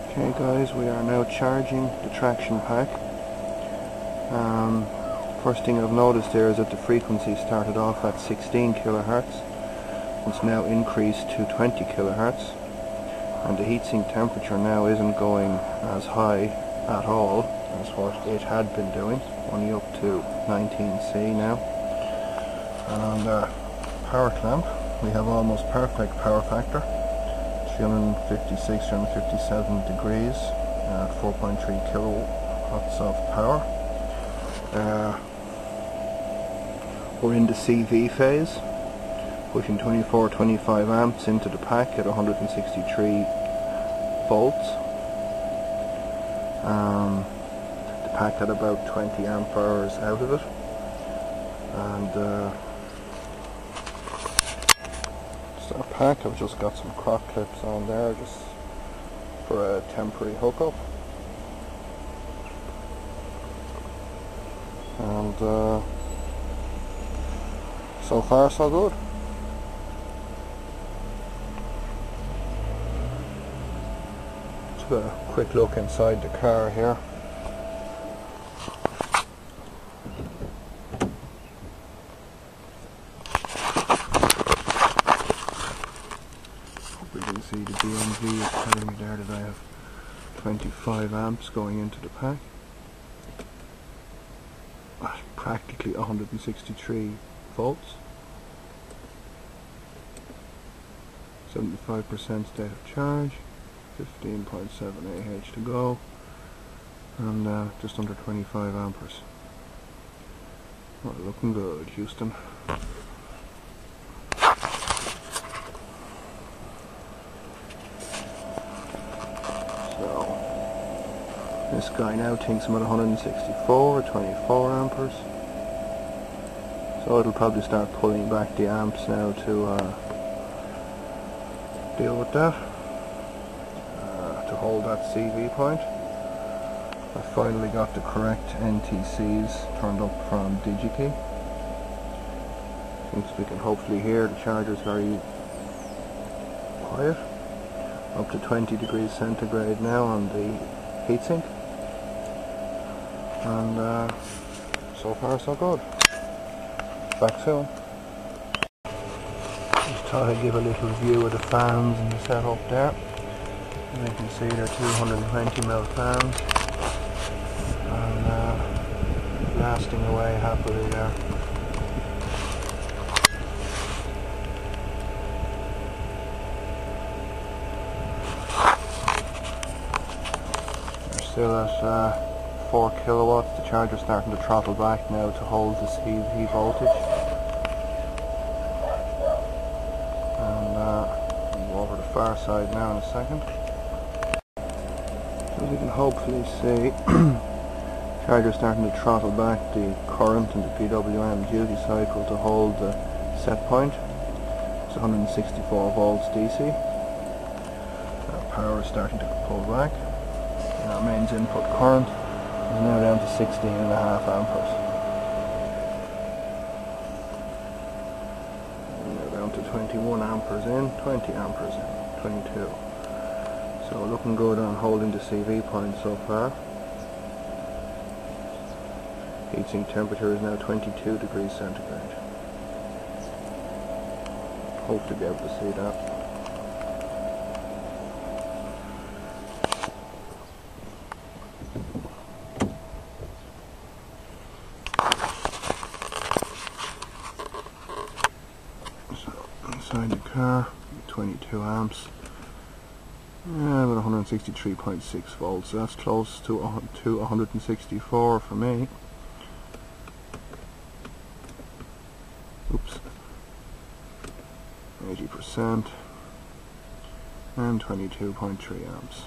Okay guys, we are now charging the traction pack. First thing I've noticed here is that the frequency started off at 16 kilohertz. It's now increased to 20 kilohertz, and the heatsink temperature now isn't going as high at all as what it had been doing, only up to 19C now. And on the power clamp we have almost perfect power factor, 356, 357 degrees at 4.3 kilowatts of power. We're in the CV phase, pushing 24-25 amps into the pack at 163 volts. The pack had about 20 amp hours out of it, and it's our pack. I've just got some croc clips on there just for a temporary hookup, and so far so good. Just a quick look inside the car here. Hope we can see the BMW is telling me there that I have 25 amps going into the pack. Practically 163 volts. 75% state of charge, 15.7 AH to go, and just under 25 amperes. Well, looking good, Houston. So this guy now thinks I'm at 164 or 24 amperes. So it'll probably start pulling back the amps now to deal with that, to hold that CV point. I finally got the correct NTCs turned up from DigiKey. Since we can hopefully hear the charger's very quiet. Up to 20 degrees centigrade now on the heatsink, and so far so good. Back soon. Just thought I'd give a little view of the fans and the setup there. And you can see they're 220mm fans, and blasting away happily there. They're still at 4 kilowatts. The charger's starting to throttle back now to hold the CV voltage. And we'll go over the far side now in a second. So we can hopefully see charger starting to throttle back the current in the PWM duty cycle to hold the set point. It's 164 volts DC. Power is starting to pull back. And our mains input current is now down to 16.5 amperes. And now down to 21 amperes in, 20 amperes in, 22. So looking good on holding the CV point so far. Heatsink temperature is now 22 degrees centigrade. Hope to be able to see that. Inside the car, 22 amps, about 163.6 volts, so that's close to 164 for me. Oops, 80%, and 22.3 amps.